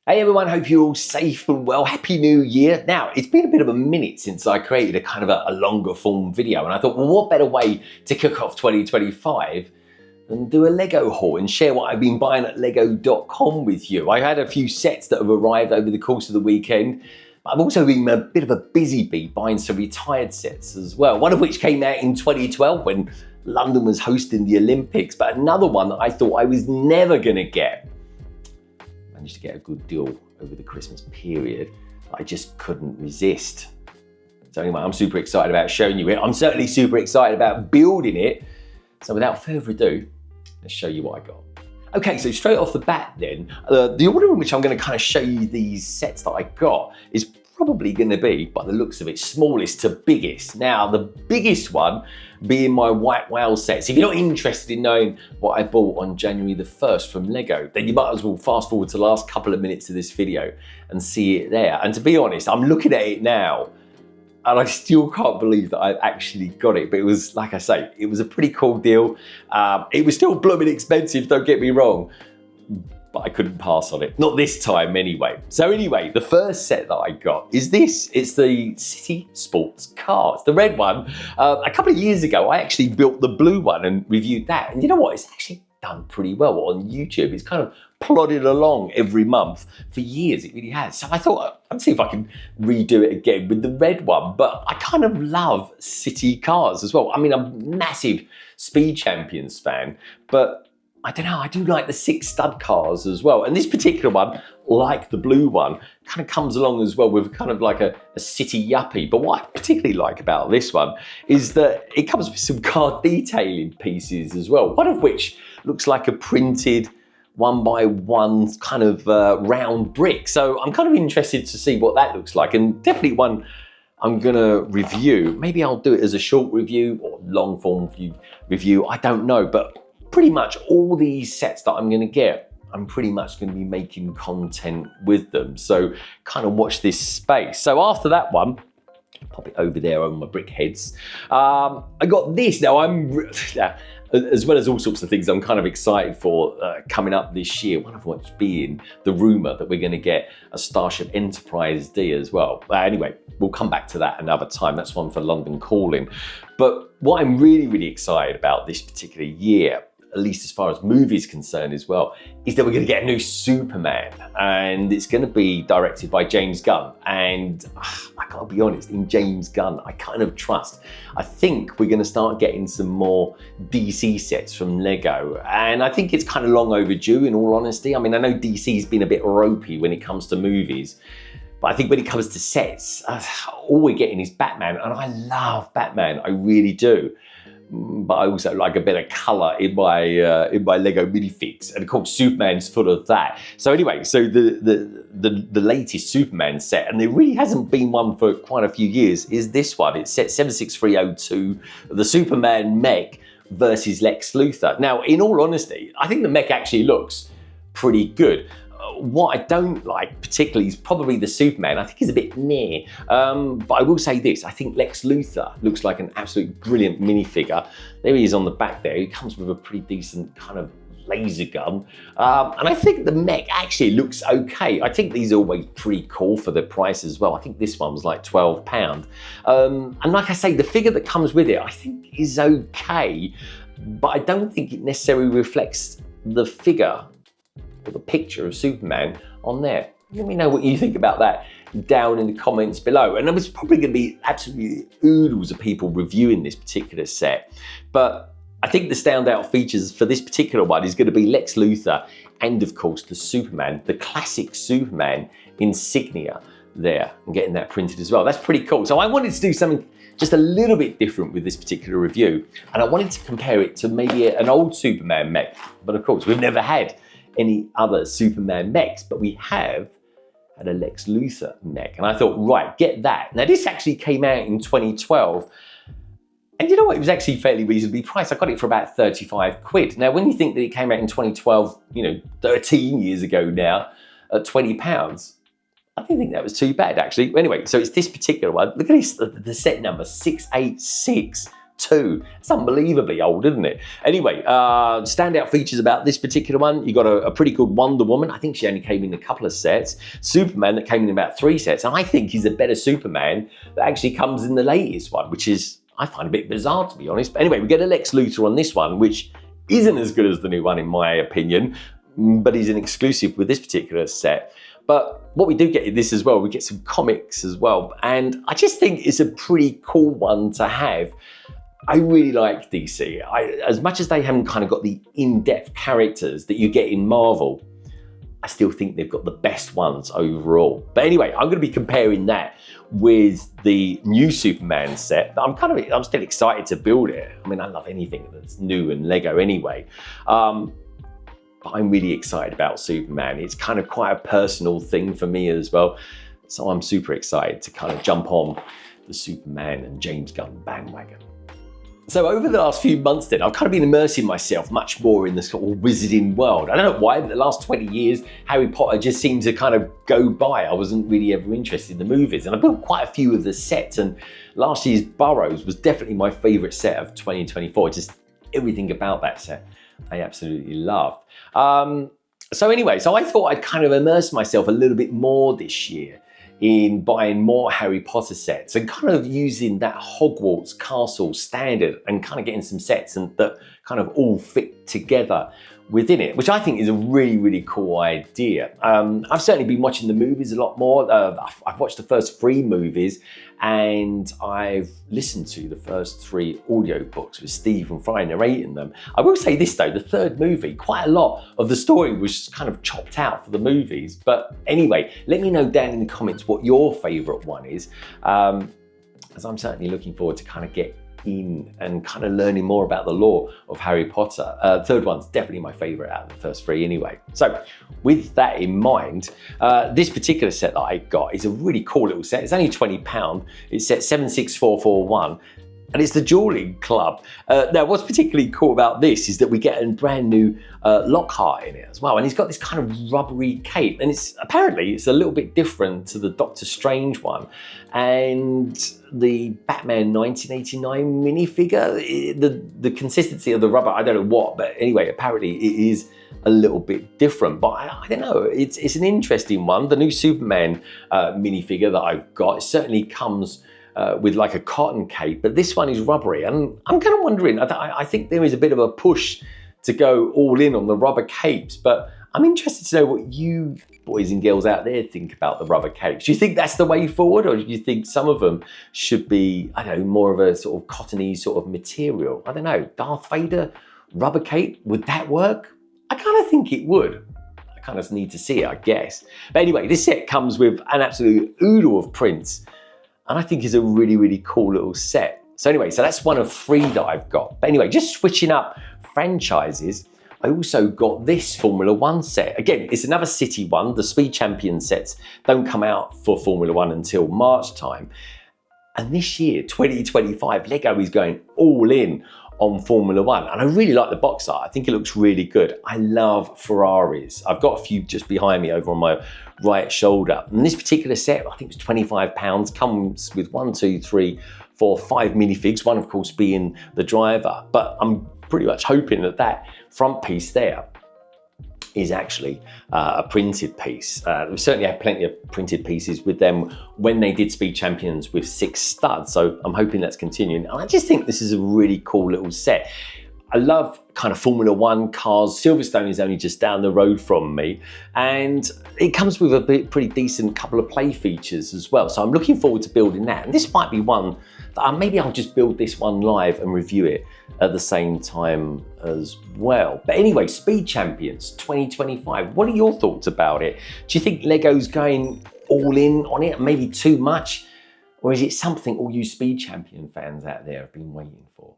Hey everyone, hope you're all safe and well. Happy New Year. Now, it's been a bit of a minute since I created a kind of a longer form video, and I thought, well, what better way to kick off 2025 than do a Lego haul and share what I've been buying at lego.com with you. I had a few sets that have arrived over the course of the weekend. I've also been a bit of a busy bee buying some retired sets as well, one of which came out in 2012 when London was hosting the Olympics, but another one that I thought I was never gonna get. Managed to get a good deal over the Christmas period. I just couldn't resist. So anyway, I'm super excited about showing you it. I'm certainly super excited about building it. So without further ado, let's show you what I got. Okay, so straight off the bat then, the order in which I'm going to kind of show you these sets that I got is probably going to be, by the looks of it, smallest to biggest. Now, the biggest one being my White Whale sets. If you're not interested in knowing what I bought on January the 1st from Lego, then you might as well fast forward to the last couple of minutes of this video and see it there. And to be honest, I'm looking at it now and I still can't believe that I've actually got it. But it was, like I say, it was a pretty cool deal. It was still blooming expensive, don't get me wrong, but I couldn't pass on it. Not this time anyway. So anyway, the first set that I got is this. It's the City Sports Cars, the red one. A couple of years ago, I actually built the blue one and reviewed that. And you know what? It's actually done pretty well on YouTube. It's kind of plodded along every month for years. It really has. So I thought I'd see if I can redo it again with the red one. But I kind of love city cars as well. I mean, I'm a massive Speed Champions fan, but I don't know, I do like the 6 stud cars as well. And this particular one, like the blue one, kind of comes along as well with kind of like a city yuppie. But what I particularly like about this one is that it comes with some car detailing pieces as well, one of which looks like a printed 1x1 kind of round brick. So I'm kind of interested to see what that looks like, and definitely one I'm gonna review. Maybe I'll do it as a short review or long form review, I don't know. But pretty much all these sets that I'm gonna get, I'm pretty much gonna be making content with them. So kind of watch this space. So after that one, pop it over there on my brick heads. I got this. Now as well as all sorts of things I'm kind of excited for coming up this year, one of which being the rumor that we're gonna get a Starship Enterprise D as well. Anyway, we'll come back to that another time. That's one for London Calling. But what I'm really excited about this particular year, at least as far as movies concerned as well, is that we're going to get a new Superman, and it's going to be directed by James Gunn. And I gotta be honest, in James Gunn, I kind of trust. I think we're going to start getting some more DC sets from Lego, and I think it's kind of long overdue, in all honesty. I mean, I know DC's been a bit ropey when it comes to movies, but I think when it comes to sets, all we're getting is Batman, and I love Batman, I really do. But I also like a bit of colour in my Lego minifigs, and of course Superman's full of that. So anyway, so the latest Superman set, and there really hasn't been one for quite a few years, is this one. It's set 76302, the Superman mech versus Lex Luthor. Now, in all honesty, I think the mech actually looks pretty good. What I don't like particularly is probably the Superman. I think he's a bit near. But I will say this, I think Lex Luthor looks like an absolutely brilliant minifigure. There he is on the back there. He comes with a pretty decent kind of laser gun. And I think the mech actually looks okay. I think these are always pretty cool for the price as well. I think this one was like £12. And like I say, the figure that comes with it, I think is okay, but I don't think it necessarily reflects the figure, the picture of Superman on there. Let me know what you think about that down in the comments below. And there's probably going to be absolutely oodles of people reviewing this particular set, but I think the standout features for this particular one is going to be Lex Luthor and of course the Superman, the classic Superman insignia there, and getting that printed as well. That's pretty cool. So I wanted to do something just a little bit different with this particular review, and I wanted to compare it to maybe an old Superman mech, but of course we've never had any other Superman mechs, but we have had a Lex Luthor mech. And I thought, right, get that. Now this actually came out in 2012. And you know what, it was actually fairly reasonably priced. I got it for about 35 quid. Now, when you think that it came out in 2012, 13 years ago now, at £20, I didn't think that was too bad actually. Anyway, so it's this particular one. Look at this, the set number 686 2. It's unbelievably old, isn't it? Anyway, standout features about this particular one, you got a pretty good Wonder Woman. I think she only came in a couple of sets. Superman that came in about 3 sets. And I think he's a better Superman that actually comes in the latest one, which is, I find a bit bizarre, to be honest. But anyway, we get a Lex Luthor on this one, which isn't as good as the new one, in my opinion, but he's an exclusive with this particular set. But what we do get in this as well, we get some comics as well. And I just think it's a pretty cool one to have. I really like DC. As much as they haven't kind of got the in-depth characters that you get in Marvel, I still think they've got the best ones overall. But anyway, I'm going to be comparing that with the new Superman set. I'm still excited to build it. I mean, I love anything that's new and Lego anyway. But I'm really excited about Superman. It's kind of quite a personal thing for me as well. So I'm super excited to kind of jump on the Superman and James Gunn bandwagon. So over the last few months then, I've kind of been immersing myself much more in the sort of wizarding world. I don't know why, but the last 20 years, Harry Potter just seemed to kind of go by. I wasn't really ever interested in the movies. And I built quite a few of the sets, and last year's Burrows was definitely my favorite set of 2024. Just everything about that set I absolutely loved. So anyway, I thought I'd kind of immerse myself a little bit more this year in buying more Harry Potter sets and kind of using that Hogwarts castle standard and kind of getting some sets that kind of all fit together within it, which I think is a really, really cool idea. I've certainly been watching the movies a lot more. I've watched the first 3 movies and I've listened to the first 3 audiobooks with Steve and Fry narrating them. I will say this though, the 3rd movie, quite a lot of the story was kind of chopped out for the movies. But anyway, let me know down in the comments what your favorite one is, as I'm certainly looking forward to kind of get in and kind of learning more about the lore of Harry Potter. 3rd one's definitely my favorite out of the first 3 anyway. So with that in mind, this particular set that I got is a really cool little set. It's only £20. It's set 76441. And it's the Dueling Club. Now, what's particularly cool about this is that we get a brand new Lockhart in it as well. And he's got this kind of rubbery cape. And apparently it's a little bit different to the Doctor Strange one. And the Batman 1989 minifigure, the consistency of the rubber, I don't know what, but anyway, apparently it is a little bit different. But I don't know, it's an interesting one. The new Superman minifigure that I've got, it certainly comes with like a cotton cape, but this one is rubbery. And I'm kind of wondering, I think there is a bit of a push to go all in on the rubber capes, but I'm interested to know what you boys and girls out there think about the rubber capes. Do you think that's the way forward, or do you think some of them should be, I don't know, more of a sort of cottony sort of material? I don't know, Darth Vader rubber cape, would that work? I kind of think it would. I kind of need to see it, I guess. But anyway, this set comes with an absolute oodle of prints, and I think it's a really, really cool little set. So anyway, so that's one of 3 that I've got. But anyway, just switching up franchises, I also got this Formula 1 set. Again, it's another city one. The Speed Champion sets don't come out for Formula 1 until March time. And this year, 2025, Lego is going all in on Formula 1. And I really like the box art. I think it looks really good. I love Ferraris. I've got a few just behind me over on my right shoulder. And this particular set, I think it's £25, comes with 1, 2, 3, 4, 5 minifigs, one of course being the driver. But I'm pretty much hoping that that front piece there is actually a printed piece. We certainly had plenty of printed pieces with them when they did Speed Champions with 6 studs, so I'm hoping that's continuing. And I just think this is a really cool little set. I love kind of Formula 1 cars. Silverstone is only just down the road from me, and it comes with a pretty decent couple of play features as well. So I'm looking forward to building that. And this might be one that maybe I'll just build this one live and review it at the same time as well. But anyway, Speed Champions 2025. What are your thoughts about it? Do you think Lego's going all in on it, maybe too much? Or is it something all you Speed Champion fans out there have been waiting for?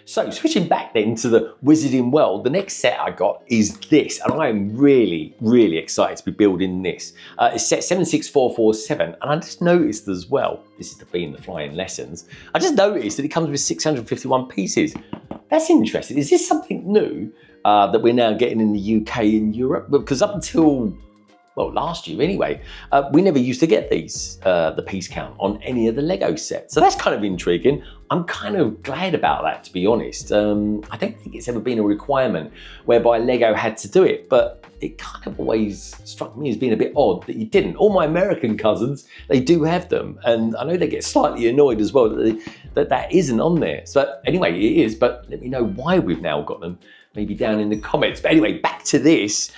So switching back then to the wizarding world, the next set I got is this, and I am really, really excited to be building this. It's set 76447, and I just noticed as well, this is to be in the flying lessons, I just noticed that it comes with 651 pieces. That's interesting. Is this something new that we're now getting in the UK and Europe? Because up until well, last year anyway, we never used to get these, the piece count on any of the Lego sets. So that's kind of intriguing. I'm kind of glad about that, to be honest. I don't think it's ever been a requirement whereby Lego had to do it, but it kind of always struck me as being a bit odd that you didn't. All my American cousins, they do have them, and I know they get slightly annoyed as well that isn't on there. So anyway, it is, but let me know why we've now got them, maybe down in the comments. But anyway, back to this.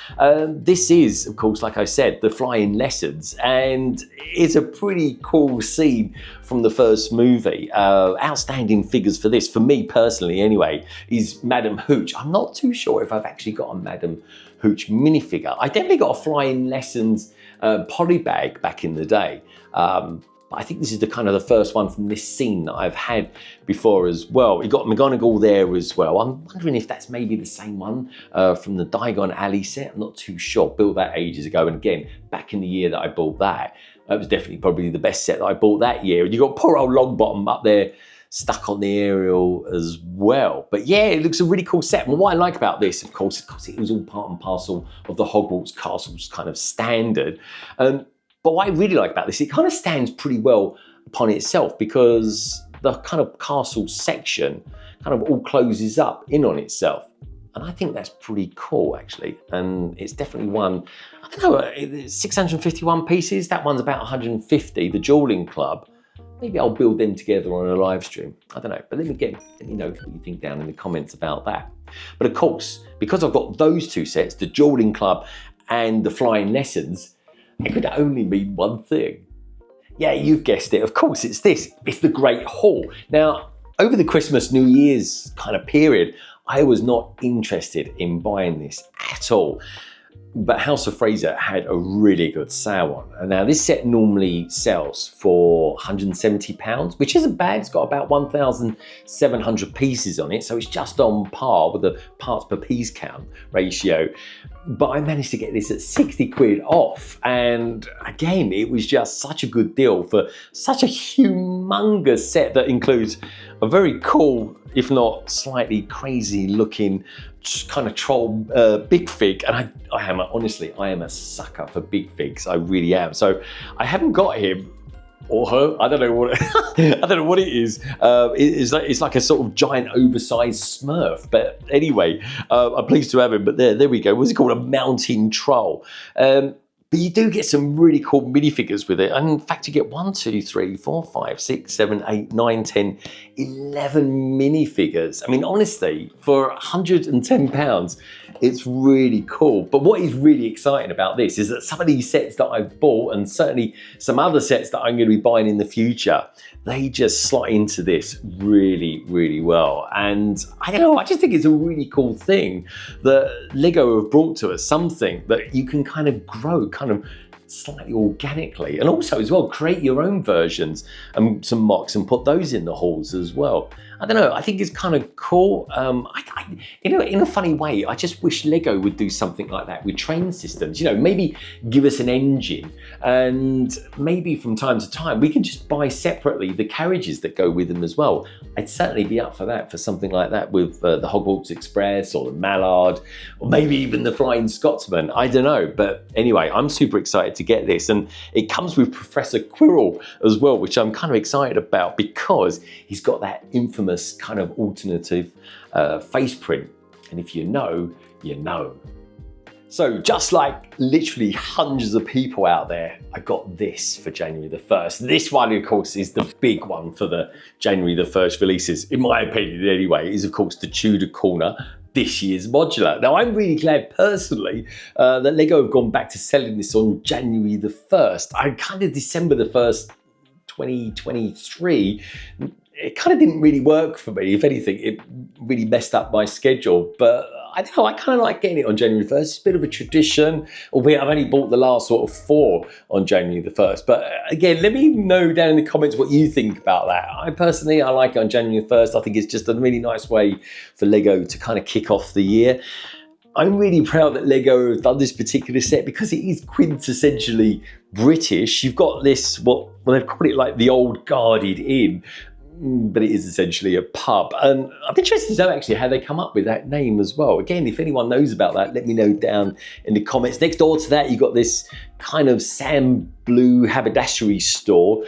This is, of course, like I said, the flying lessons, and it's a pretty cool scene from the first movie. Outstanding figures for this, for me personally anyway, is Madam Hooch. I'm not too sure if I've actually got a Madam Hooch minifigure. I definitely got a flying lessons poly bag back in the day. I think this is the kind of the first one from this scene that I've had before as well. You got McGonagall there as well. I'm wondering if that's maybe the same one from the Diagon Alley set. I'm not too sure. Built that ages ago, and again, back in the year that I bought that, that was definitely probably the best set that I bought that year. And you got poor old Longbottom up there stuck on the aerial as well. But yeah, it looks a really cool set. And what I like about this, of course, it was all part and parcel of the Hogwarts Castle's kind of standard. But what I really like about this, it kind of stands pretty well upon itself, because the kind of castle section kind of all closes up in on itself. And I think that's pretty cool, actually. And it's definitely one, I don't know, 651 pieces. That one's about 150, the Dueling Club. Maybe I'll build them together on a live stream. I don't know, but let me know what you think down in the comments about that. But of course, because I've got those two sets, the Dueling Club and the Flying Lessons, it could only mean one thing. Yeah, you've guessed it. Of course, it's this. It's the Great Hall. Now, over the Christmas, New Year's kind of period, I was not interested in buying this at all. But House of Fraser had a really good sale on. And now this set normally sells for £170, which isn't bad. It's got about 1,700 pieces on it. So it's just on par with the parts per piece count ratio. But I managed to get this at 60 quid off. And again, it was just such a good deal for such a humongous set that includes a very cool, if not slightly crazy looking kind of troll big fig. And I am a sucker for big figs. I really am. So I haven't got him or her. I don't know what I don't know what it is. It's like a sort of giant oversized Smurf. But anyway, I'm pleased to have him. But there we go. What's it called? A mountain troll. But you do get some really cool minifigures with it. And in fact, you get 1, 2, 3, 4, 5, 6, 7, 8, 9, 10, 11 minifigures. I mean, honestly, for £110, it's really cool. But what is really exciting about this is that some of these sets that I've bought, and certainly some other sets that I'm going to be buying in the future, they just slot into this really, really well. And I don't know, I just think it's a really cool thing that Lego have brought to us, something that you can kind of grow kind of slightly organically, and also as well create your own versions and some mocks and put those in the halls as well. I don't know, I think it's kind of cool. In a funny way, I just wish Lego would do something like that with train systems. You know, maybe give us an engine, and maybe from time to time we can just buy separately the carriages that go with them as well. I'd certainly be up for that, for something like that with the Hogwarts Express or the Mallard, or maybe even the Flying Scotsman. I don't know, but anyway, I'm super excited to get this, and it comes with Professor Quirrell as well, which I'm kind of excited about because he's got that infamous kind of alternative face print, and if you know, you know. So just like literally hundreds of people out there, I got this for January the 1st. This one, of course, is the big one for the January the 1st releases, in my opinion anyway, is of course the Tudor Corner, this year's modular. Now, I'm really glad personally that Lego have gone back to selling this on January the 1st. I kind of December the 1st, 2023, it kind of didn't really work for me. If anything, it really messed up my schedule. But I don't know, I kind of like getting it on January 1st. It's a bit of a tradition, albeit I've only bought the last sort of 4 on January the 1st. But again, let me know down in the comments what you think about that. I like it on January 1st. I think it's just a really nice way for Lego to kind of kick off the year. I'm really proud that Lego have done this particular set because it is quintessentially British. You've got this, what they've called it, like the old guarded inn. but it is essentially a pub. And I'm interested to know actually how they come up with that name as well. Again, if anyone knows about that, let me know down in the comments. Next door to that, you got this kind of sand blue haberdashery store.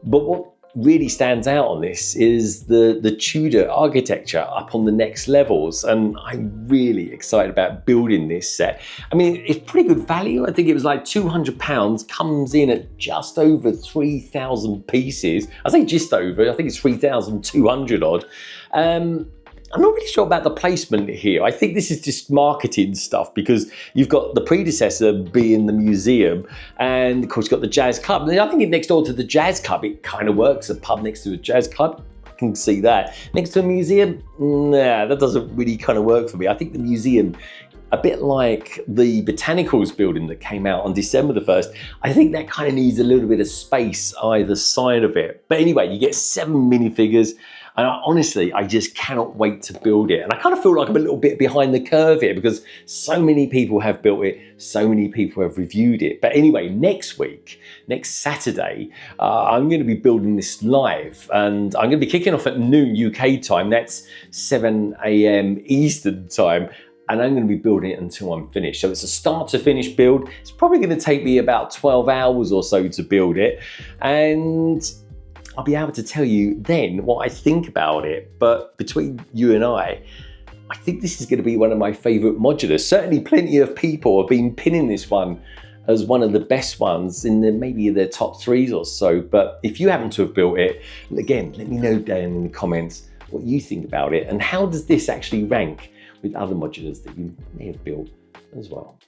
But what really stands out on this is the Tudor architecture up on the next levels, and I'm really excited about building this set. I mean, it's pretty good value. I think it was like £200, comes in at just over 3,000 pieces. I say just over, I think it's 3,200 odd. I'm not really sure about the placement here. I think this is just marketing stuff, because you've got the predecessor being the museum, and of course you've got the jazz club. And I think next door to the jazz club, it kind of works. A pub next to a jazz club, I can see that. Next to a museum, nah, that doesn't really kind of work for me. I think the museum, a bit like the Botanicals building that came out on December the 1st, I think that kind of needs a little bit of space either side of it. But anyway, you get 7 minifigures. And honestly, I just cannot wait to build it. And I kind of feel like I'm a little bit behind the curve here, because so many people have built it, so many people have reviewed it. But anyway, next week, next Saturday, I'm going to be building this live, and I'm going to be kicking off at noon UK time. That's 7 AM Eastern time. And I'm going to be building it until I'm finished. So it's a start to finish build. It's probably going to take me about 12 hours or so to build it. And I'll be able to tell you then what I think about it. But between you and I think this is going to be one of my favourite modulars. Certainly plenty of people have been pinning this one as one of the best ones in maybe their top 3s or so. But if you happen to have built it, again, let me know down in the comments what you think about it, and how does this actually rank with other modulars that you may have built as well.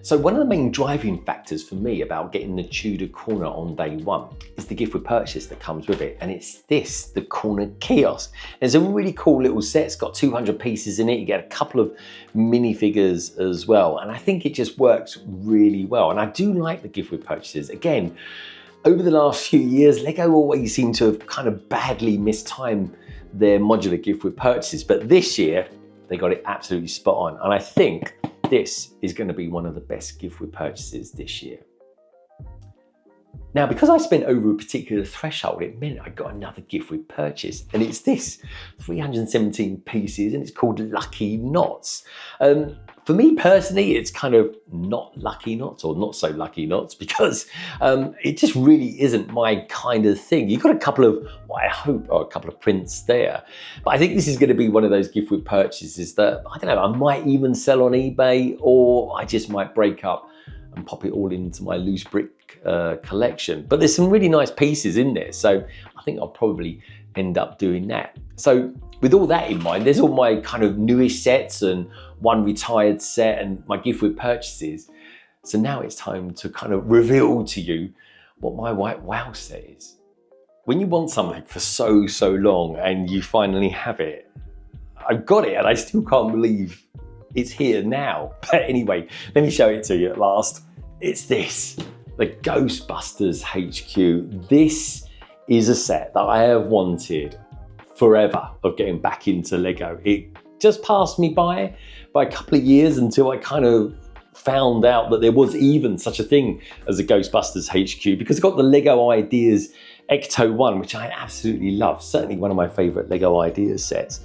So one of the main driving factors for me about getting the Tudor corner on day one is the gift with purchase that comes with it. And it's this, the corner kiosk. It's a really cool little set. It's got 200 pieces in it. You get a couple of minifigures as well. And I think it just works really well. And I do like the gift with purchases. Again, over the last few years, Lego always seem to have kind of badly mistimed their modular gift with purchases. But this year, they got it absolutely spot on. And I think this is going to be one of the best gift with purchases this year. Now, because I spent over a particular threshold, it meant I got another gift with purchase, and it's this, 317 pieces, and it's called Lucky Knots. For me personally, it's kind of not lucky knots, or not so lucky knots, because it just really isn't my kind of thing. You've got a couple of, what I hope are a couple of prints there. But I think this is going to be one of those gift with purchases that, I don't know, I might even sell on eBay, or I just might break up and pop it all into my loose brick collection. But there's some really nice pieces in there, so I think I'll probably end up doing that. So with all that in mind, there's all my kind of newish sets and one retired set and my gift with purchases. So now it's time to kind of reveal to you what my white wow set is. When you want something for so long and you finally have it, I've got it and I still can't believe it's here now. But anyway, let me show it to you at last. It's this, the Ghostbusters HQ. This is a set that I have wanted forever of getting back into Lego. It just passed me by a couple of years until I kind of found out that there was even such a thing as a Ghostbusters HQ, because I've got the Lego Ideas Ecto 1, which I absolutely love. Certainly one of my favorite Lego Ideas sets.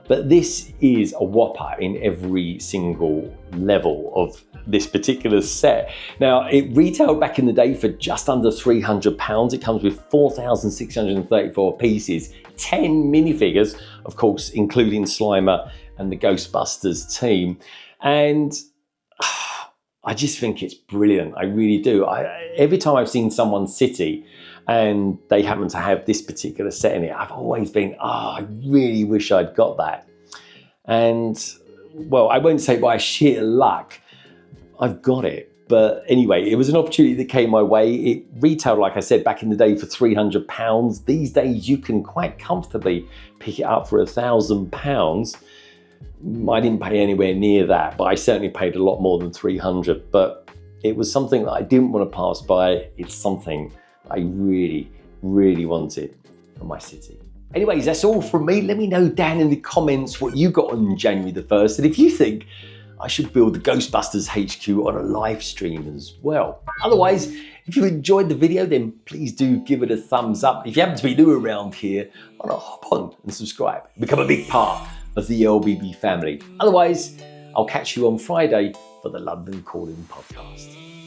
But this is a whopper in every single level of this particular set. Now, it retailed back in the day for just under £300. It comes with 4,634 pieces, 10 minifigures, of course, including Slimer and the Ghostbusters team. And I just think it's brilliant. I really do. Every time I've seen someone's city and they happen to have this particular set in it, I've always been, I really wish I'd got that. And well, I won't say by sheer luck, I've got it. But anyway, it was an opportunity that came my way. It retailed, like I said, back in the day for £300. These days, you can quite comfortably pick it up for £1,000. I didn't pay anywhere near that, but I certainly paid a lot more than 300. But it was something that I didn't want to pass by. It's something I really, really wanted for my city. Anyways, that's all from me. Let me know down in the comments what you got on January the 1st. And if you think I should build the Ghostbusters HQ on a live stream as well. Otherwise, if you enjoyed the video, then please do give it a thumbs up. If you happen to be new around here, why not hop on and subscribe? Become a big part of the LBB family. Otherwise, I'll catch you on Friday for the London Calling podcast.